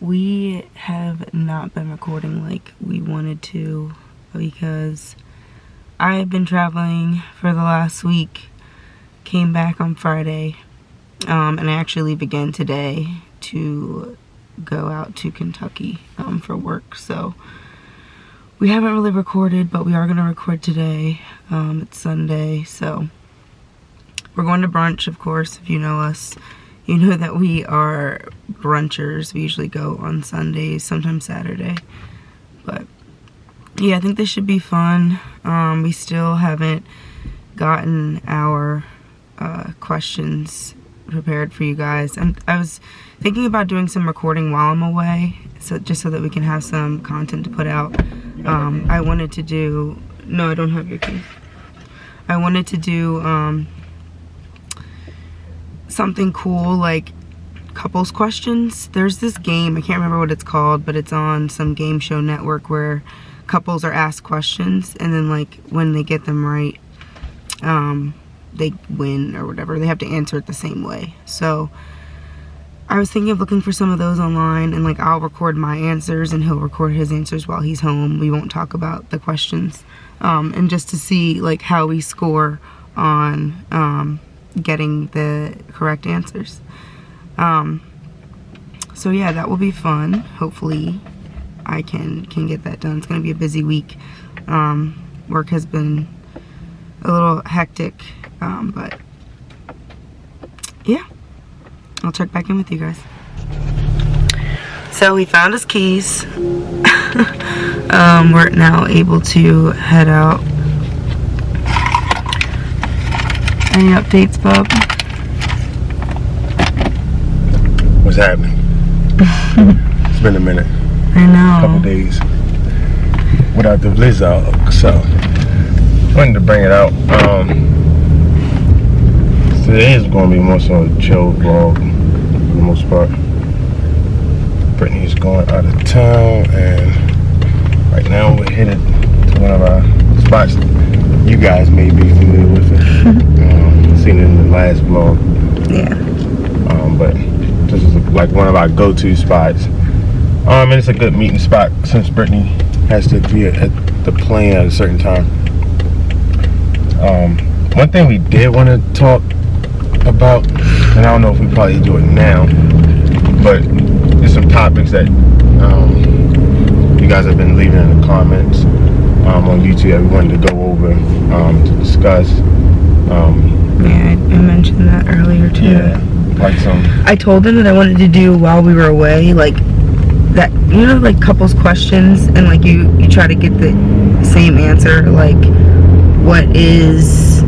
We have not been recording like we wanted to because I've been traveling for the last week. Came back on Friday, and I actually leave again today to go out to Kentucky for work. So we haven't really recorded, but we are going to record today. It's Sunday, so we're going to brunch, of course. If you know us, you know that we are brunchers. We usually go on Sundays, sometimes Saturday. But yeah, I think this should be fun. We still haven't gotten our questions prepared for you guys. I was thinking about doing some recording while I'm away, so just so that we can have some content to put out. I wanted to do, no, I don't have your keys. I wanted to do something cool like couples questions. There's this game, I can't remember what it's called, but it's on some game show network where couples are asked questions, and then like when they get them right, they win or whatever. They have to answer it the same way. So I was thinking of looking for some of those online, and like I'll record my answers and he'll record his answers while he's home. We won't talk about the questions, and just to see like how we score on getting the correct answers. So yeah, that will be fun. Hopefully I can get that done. It's gonna be a busy week. Work has been a little hectic, but yeah, I'll check back in with you guys. So we found his keys. We're now able to head out. Any updates, Bob? What's happening? It's been a minute. I know. A couple days without the vlog, so wanted to bring it out. Today is going to be more so a chill vlog for the most part. Brittany's going out of town, and right now we're headed to one of our spots. You guys may be familiar with it. Seen it in the last vlog. Yeah. But this is like one of our go-to spots. And it's a good meeting spot since Brittany has to be at the plane at a certain time. One thing we did want to talk about, and I don't know if we probably do it now, but there's some topics that you guys have been leaving in the comments on YouTube that we wanted to go over to discuss. Yeah, I mentioned that earlier too. Yeah, like some. I told them that I wanted to do while we were away, like that, you know, like couples questions, and like you try to get the same answer, like what is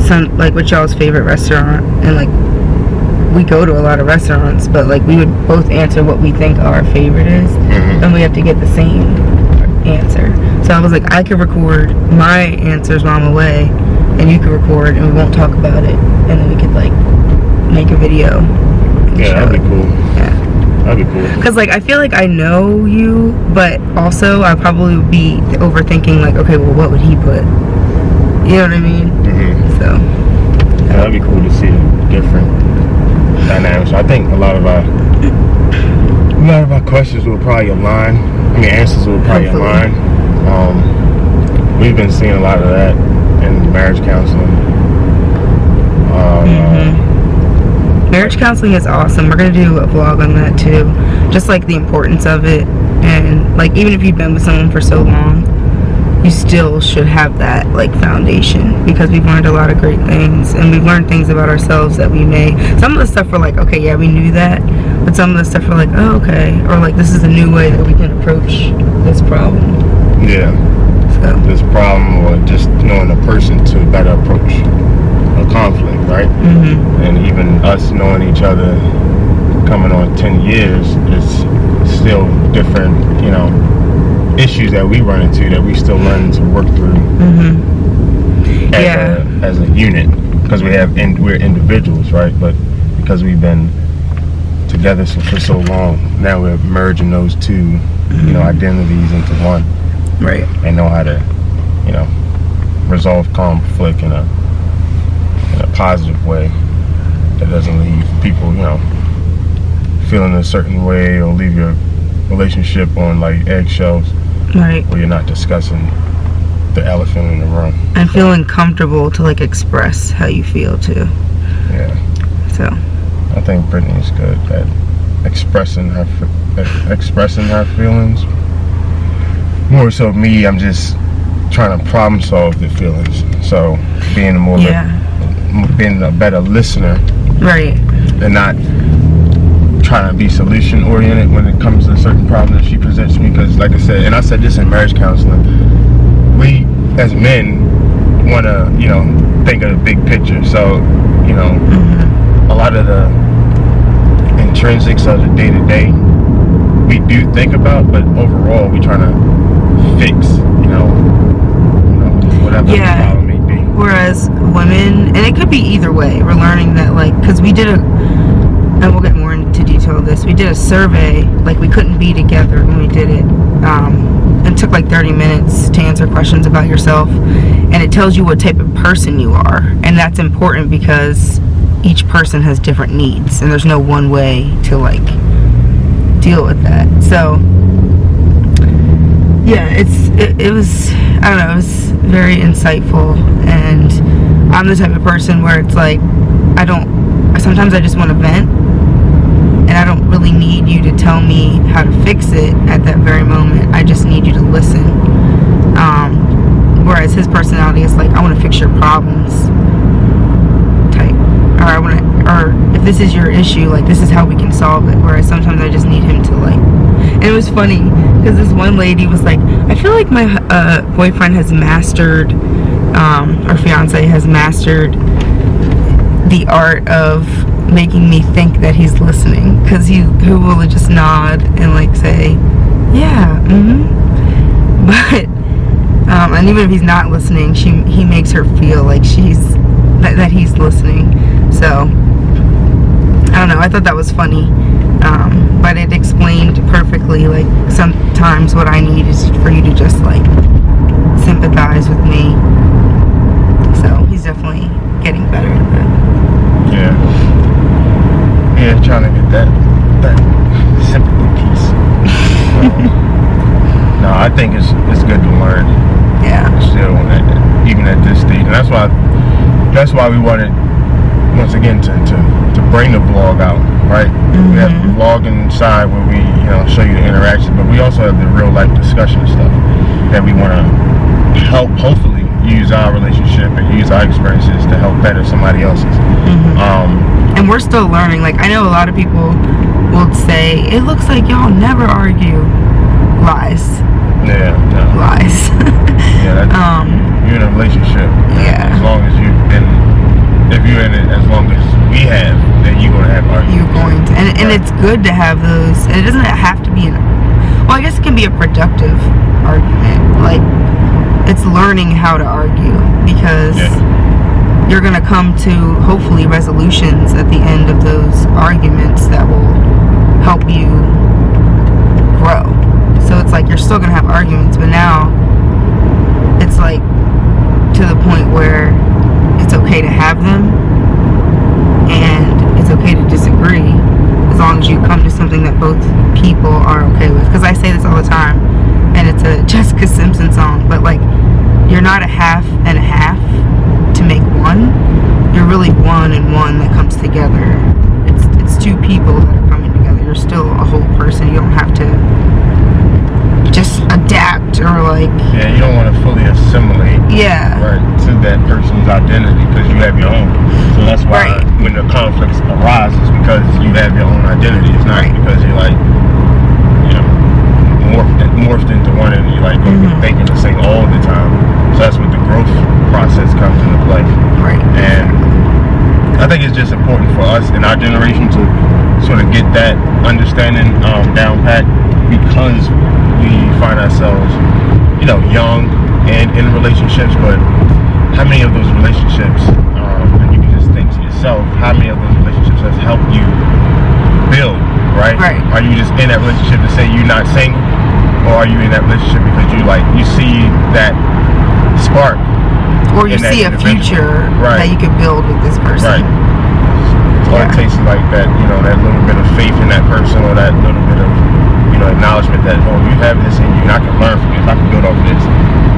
some, like what's y'all's favorite restaurant, and like we go to a lot of restaurants, but like we would both answer what we think our favorite is, and we have to get the same answer. So I was like, I could record my answers while I'm away, and you could record, and we won't talk about it, and then we could like make a video. Yeah, that'd be cool. Yeah, that'd be cool. Cause like I feel like I know you, but also I probably would be overthinking like, okay, well, what would he put? You know what I mean? So yeah, that'd be cool to see different dynamics. I think a lot of our questions will probably align. I mean, answers will probably align. We've been seeing a lot of that in marriage counseling. Marriage counseling is awesome. We're gonna do a vlog on that too, just like the importance of it, and like even if you've been with someone for so long, you still should have that like foundation, because we've learned a lot of great things, and we've learned things about ourselves that we may, some of the stuff we're like, okay, yeah, we knew that, but some of the stuff we're like, oh, okay, or like this is a new way that we can approach this problem. Yeah. So this problem, or just knowing a person to better approach a conflict, right? And even us knowing each other coming on 10 years, it's still different, you know, issues that we run into that we still learning to work through as a unit, because we're individuals, right? But because we've been together for so long, now we're merging those two, you know, identities into one, right? And know how to, you know, resolve conflict in a positive way that doesn't leave people, you know, feeling a certain way or leave your relationship on like eggshells, right, or you're not discussing the elephant in the room. And feeling comfortable to like express how you feel too. Yeah. So I think Brittany's good at expressing her feelings. More so me, I'm just trying to problem solve the feelings. So being being a better listener, right, and not trying to be solution oriented when it comes to certain problems that she presents me. Because like I said, and I said this in marriage counseling, we as men want to, think of the big picture. So, a lot of the intrinsics of the day to day we do think about, but overall we trying to fix, whatever the problem may be. Whereas women, and it could be either way, we're learning that, like, because we did and we'll get more into detail of this, we did a survey, like we couldn't be together when we did it, it took like 30 minutes to answer questions about yourself, and it tells you what type of person you are, and that's important because each person has different needs, and there's no one way to like deal with that. So yeah, it was, I don't know, it was very insightful, and I'm the type of person where it's like, sometimes I just want to vent, and I don't really need you to tell me how to fix it at that very moment. I just need you to listen. Whereas his personality is like, I want to fix your problems type, or if this is your issue, like this is how we can solve it. Whereas sometimes I just need him to like, and it was funny because this one lady was like, I feel like my boyfriend has mastered, or fiance has mastered the art of making me think that he's listening, because he will just nod and like say, yeah, but and even if he's not listening, he makes her feel like that he's listening. So I don't know, I thought that was funny, but it explained perfectly, like sometimes what I need is for you to just like sympathize with me. So he's definitely getting better at that. Yeah, trying to get that sympathy piece. No, I think it's good to learn. Yeah. Still, even at this stage, and that's why we wanted, once again, to bring the vlog out, right? We have the vlogging side where we show you the interaction, but we also have the real life discussion stuff that we want to help, hopefully use our relationship and use our experiences to help better somebody else's. And we're still learning. Like, I know a lot of people will say, it looks like y'all never argue. Lies. Yeah, no. Lies. Yeah, you're in a relationship. Yeah. As long as if you're in it as long as we have, then you're going to have arguments. You're going to. And it's good to have those. And it doesn't have to be well, I guess it can be a productive argument. Like, it's learning how to argue, because you're going to come to hopefully resolutions at the end of those arguments that will help you grow. So it's like you're still going to have arguments, but now it's like to the point where it's okay to have them, and it's okay to disagree as long as you come to something that both people are okay with. Because I say this all the time, and it's a Jessica Simpson song, but like, you're not a half and a half to make one. You're really one and one that comes together. It's two people that are coming together. You're still a whole person. You don't have to just adapt or like... Yeah, you don't want to fully assimilate to that person's identity, because you have your own. So that's why when the conflicts arise, it's because you have your own identity. It's not because you're like, morphed into one and you're like thinking the same all the time. So that's what the growth process comes into play. Right. And I think it's just important for us in our generation to sort of get that understanding down pat, because we find ourselves, young and in relationships, but how many of those relationships, and you can just think to yourself, how many of those relationships has helped you build, right? Are you just in that relationship to say you're not single, or are you in that relationship because you see that spark, or you see a future that you could build with this person? Right. So All it takes is like that, that little bit of faith in that person, or that little bit of, acknowledgement that, oh, you have this in you, and I can learn from this, I can build off of this.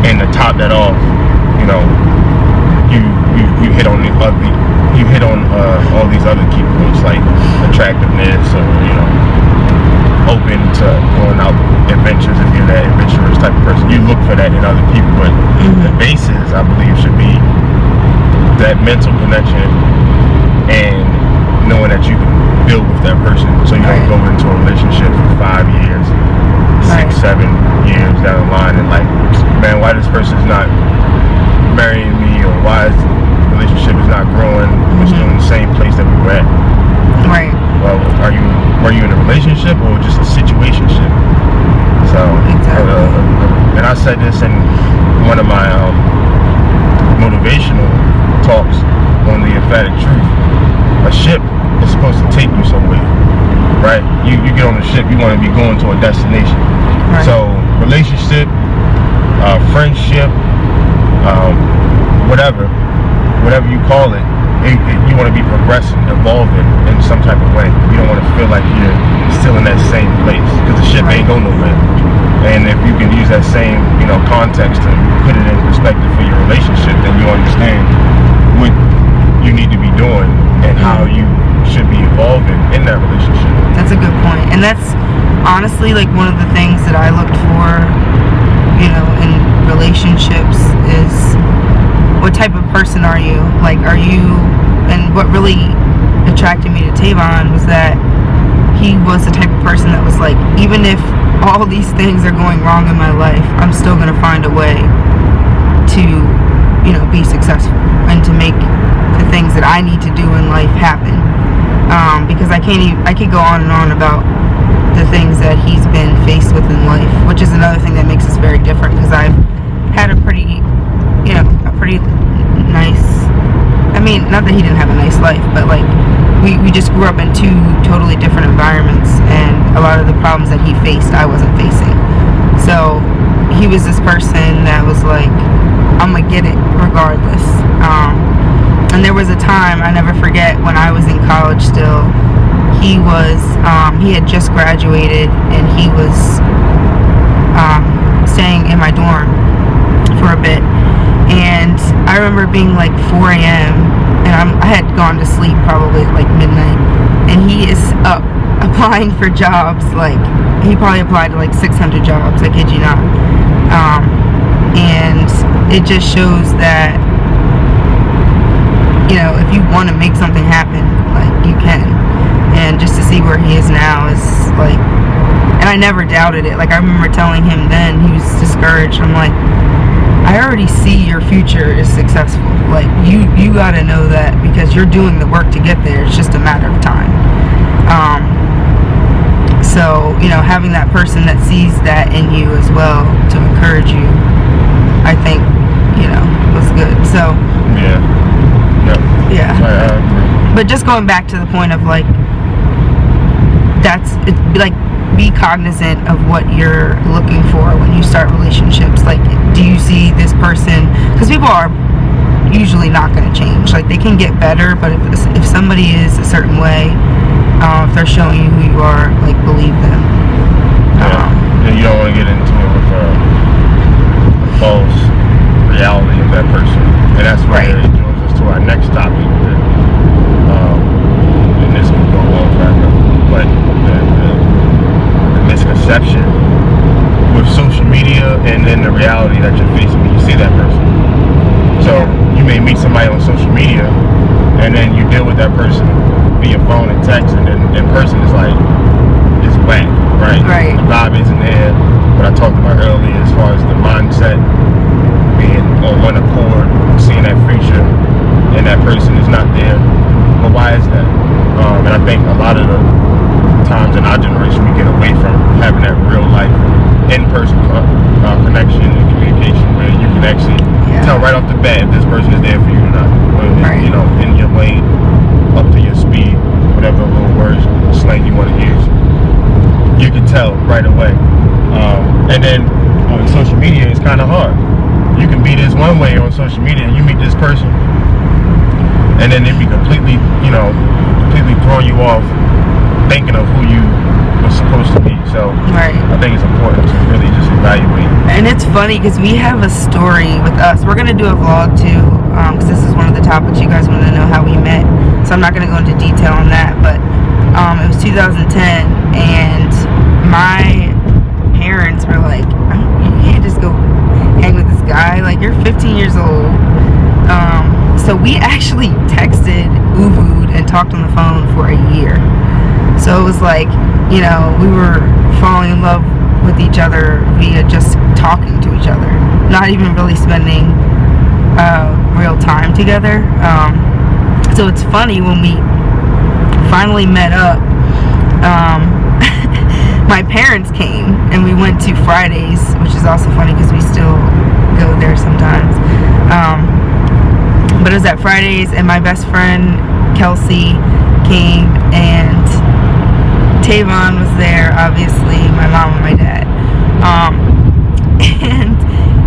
And to top that off, you hit on all these other key points like attractiveness, or open to going out adventures if you're that adventurous type of person. You look for that in other people, but the basis, I believe, should be that mental connection and knowing that you can build with that person, so you don't go into a relationship for 5 years, 6, 7 years down the line, and like, man, why this person's not marrying me, or why this relationship is not growing? We're still in the same place that we were at. Right. Well, were you in a relationship or just a situationship? So, and I said this in one of my motivational talks on the emphatic truth. A ship is supposed to take you somewhere, right? You get on the ship, you want to be going to a destination. Right. So, relationship, friendship, whatever you call it, you want to be progressing, evolving in some type of way. You don't want to feel like you're still in that same place, because the ship ain't going nowhere. And if you can use that same, context to put it in perspective for your relationship, then you understand what you need to be doing and how you should be evolving in that relationship. That's a good point. And that's honestly like one of the things that I looked for, in relationships is, what type of person are you? Like, and what really attracted me to Pt1 was that he was the type of person that was like, even if all these things are going wrong in my life, I'm still going to find a way to, be successful and to make the things that I need to do in life happen. Because I could go on and on about the things that he's been faced with in life, which is another thing that makes us very different, because I've had a pretty nice, not that he didn't have a nice life, but like, we just grew up in two totally different environments, and a lot of the problems that he faced, I wasn't facing. So he was this person that was like, I'm gonna get it regardless. And there was a time, I never forget, when I was in college still, he had just graduated, and he was staying in my dorm for a bit. And I remember being like 4 a.m. and I had gone to sleep probably like midnight, and he is up applying for jobs. Like, he probably applied to like 600 jobs, I kid you not. And it just shows that, if you want to make something happen, like, you can. And just to see where he is now is like, and I never doubted it. Like, I remember telling him then, he was discouraged. I'm like, I already see your future is successful. Like, you gotta know that, because you're doing the work to get there. It's just a matter of time. So, having that person that sees that in you as well to encourage you, I think, was good. So, yeah. But just going back to the point of like, be cognizant of what you're looking for when you start relationships. Like, do you see this person, because people are usually not going to change. Like, they can get better, but if somebody is a certain way, if they're showing you who you are, like, believe them. And you don't want to get into it with a false reality of that person. And that's why it joins us to our next topic. And this can go on forever, but the misconception with social media and then the reality that you're facing when you see that person. So you may meet somebody on social media, and then you deal with that person via phone and text, and then in person it's like, it's whack, right? The vibe isn't there. What I talked about earlier, as far as the mindset being on one accord, seeing that future, and that person is not there. But why is that? And I think a lot of the times in our generation, we get away from having that real life in-person connection and communication, where you can actually tell right off the bat if this person is there for you or not. In your lane, up to your speed, whatever little words, slang you want to use, you can tell right away. And then on social media, it's kind of hard. You can be this one way on social media, and you meet this person, and then it be completely throwing you off thinking of who you were supposed to be. So Right. I think it's important to really just evaluate. And it's funny because we have a story with us. We're gonna do a vlog too, because this is one of the topics you guys want to know how we met. So I'm not gonna go into detail on that, but it was 2010, and my parents were like, "You can't just go hang with this guy. Like, you're 15 years old." So we actually texted, Uvu'd, and talked on the phone for a year. So it was like, you know, we were falling in love with each other via just talking to each other, not even really spending real time together. So it's funny when we finally met up, my parents came and we went to Fridays, which is also funny because we still go there sometimes. But it was at Fridays, and my best friend Kelsey came, and Pt1 was there, obviously, my mom and my dad. And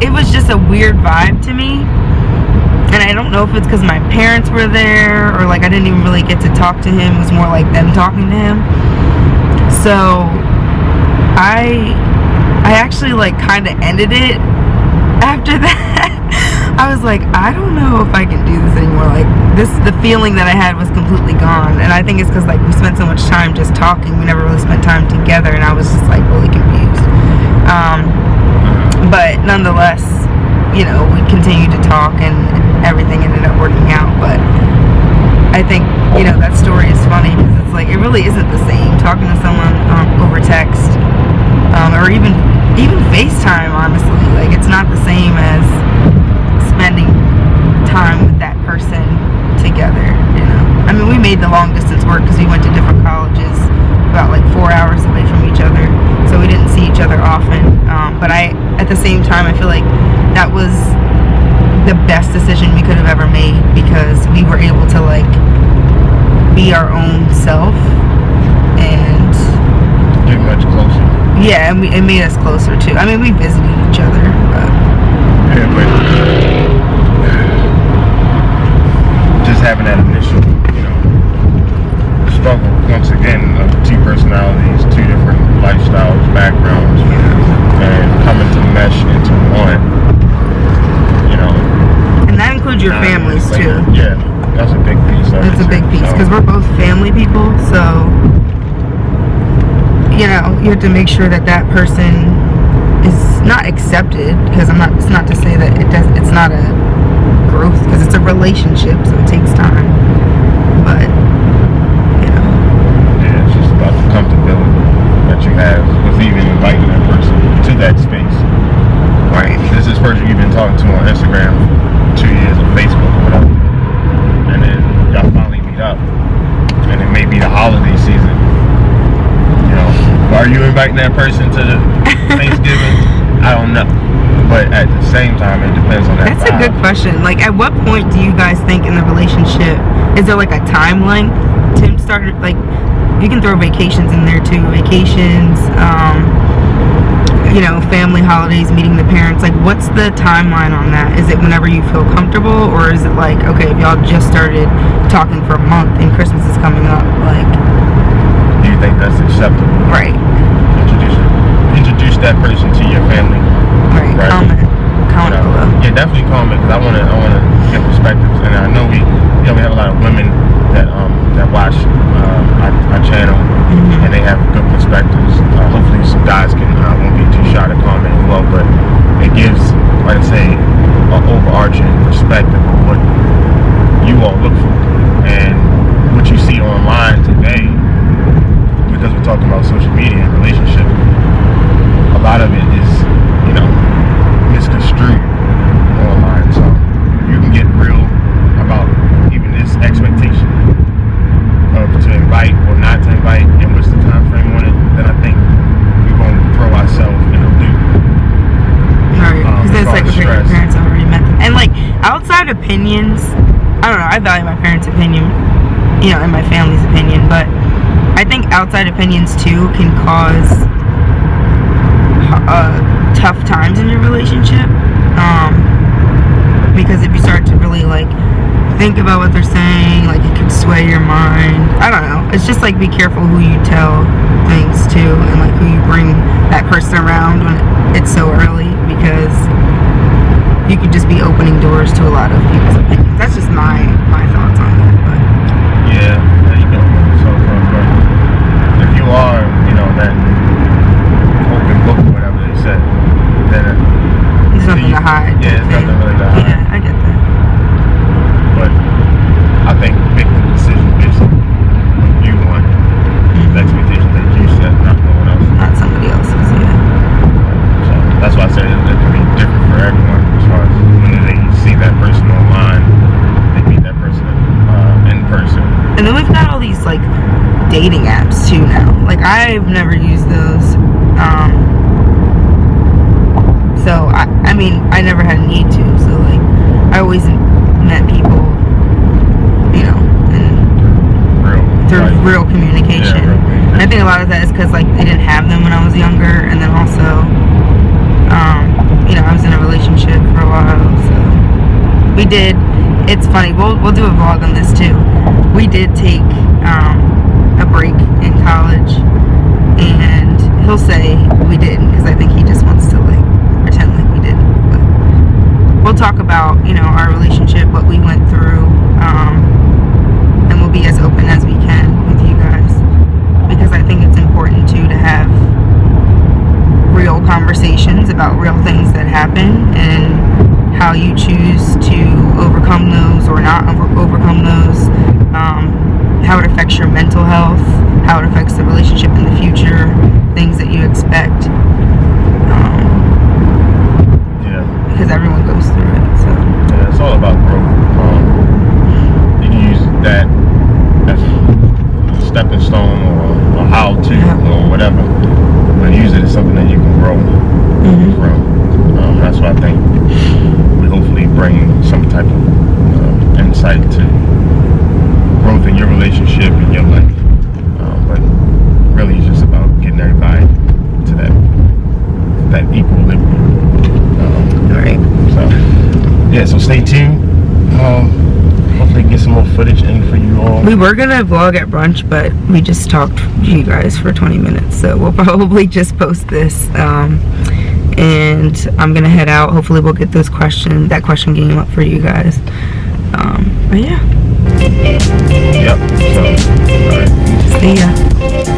it was just a weird vibe to me. And I don't know if it's because my parents were there, or like I didn't even really get to talk to him. It was more like them talking to him. So I actually like kind of ended it after that. I was like, I don't know if I can do this anymore. Like, the feeling that I had was completely gone. And I think it's because like we spent so much time just talking. We never really spent time together, and I was just like really confused. But nonetheless, you know, we continued to talk, and everything ended up working out. But I think, you know, that story is funny because it's like, it really isn't the same talking to someone over text, or even FaceTime, honestly. Like, it's not the same as spending time with that person together, you know. I mean, we made the long distance work because we went to different colleges about like 4 hours away from each other, so we didn't see each other often. But at the same time, I feel like that was the best decision we could have ever made, because we were able to like be our own self and Get much closer. yeah, and it made us closer too. I mean, we visited each other, but Yeah, but just having that initial, you know, struggle, once again, of two personalities, two different lifestyles, backgrounds, and coming to mesh into one, you know. and that includes your families too. Yeah, that's a big piece of it. That's a big piece, because we're both family people, so you know, you have to make sure that that person is not accepted, because it's not to say that it's not a growth, because it's a relationship, so it takes time, but you know. Yeah, it's just about the comfortability that you have with even inviting that person to that space. Right. This is person you've been talking to on Instagram, 2 years on Facebook or whatever, and then y'all finally meet up, and it may be the holiday season. You know, are you inviting that person to the Thanksgiving? I don't know, but at the same time, it depends on that. That's a good question. Like, at what point do you guys think in the relationship, is there like a time length to start? Like, you can throw vacations in there too. Vacations, you know, family holidays, meeting the parents. Like, what's the timeline on that? Is it whenever you feel comfortable, or is it like, okay, if y'all just started talking for a month and Christmas is coming up, like, do you think that's acceptable? right? Introduce that person to your family. Right. Comment below. Yeah, definitely comment, because I want to get perspectives, and I know we have a lot of women that watch our channel, and they have good perspectives. Hopefully, some guys won't be too shy to comment as well, but it gives, like I say, an overarching perspective of what you all look for, and what you see online today. Because we're talking about social media and relationship, a lot of it is, you know, misconstrued online. So if you can get real about even this expectation of to invite or not to invite, and what's the time frame on it, then I think we're going to throw ourselves in a loop. Right, because it's like, okay, your parents have already met them. And like, outside opinions, I don't know, I value my parents' opinion, you know, and my family's opinion, but I think outside opinions too can cause tough times in your relationship, because if you start to really like think about what they're saying. Like, it could sway your mind. I don't know. It's just like, be careful who you tell things to, and like who you bring that person around when it's so early, because you could just be opening doors to a lot of people's opinions. That's just my thoughts on that. But yeah, there you go. So, but if you are, you know, that open book or whatever they said, then there's nothing to hide. Yeah, there's nothing really to hide. Yeah, I get that. But I think make the decision based on what you want, the expectations that you set, not no one else. Not somebody else's, yeah. So that's why I say it can be different for everyone as far as when they see that person online, they meet that person in person. And then we've got all these like dating apps too now. Like, I've never used those. So I mean, I never had a need to. So like, I always met people, you know, through real communication. Yeah, real communication. And I think a lot of that is because like they didn't have them when I was younger, and then also, you know, I was in a relationship for a while, so we did. It's funny. We'll do a vlog on this too. We did take a break in college, and he'll say we didn't because I think he just wants to like pretend like we didn't. But we'll talk about, you know, our relationship, what we went through, and we'll be as open as we can with you guys, because I think it's important too to have real conversations about real things that happen, and how you choose to overcome those or not overcome those, how it affects your mental health, how it affects the relationship in the future, things that you expect, because everyone goes through it. So yeah, it's all about growth. You can use that as a stepping stone or a how-to or whatever, but use it as something that you can grow from. That's why I think we hopefully bring some type of insight to growth in your relationship and your life. But really, it's just about getting everybody to that equilibrium. right. So yeah, so stay tuned. Hopefully get some more footage in for you all. We were gonna vlog at brunch, but we just talked to you guys for 20 minutes, so we'll probably just post this, and I'm gonna head out. Hopefully we'll get that question game up for you guys. But yeah. Yep. So, all right. See ya.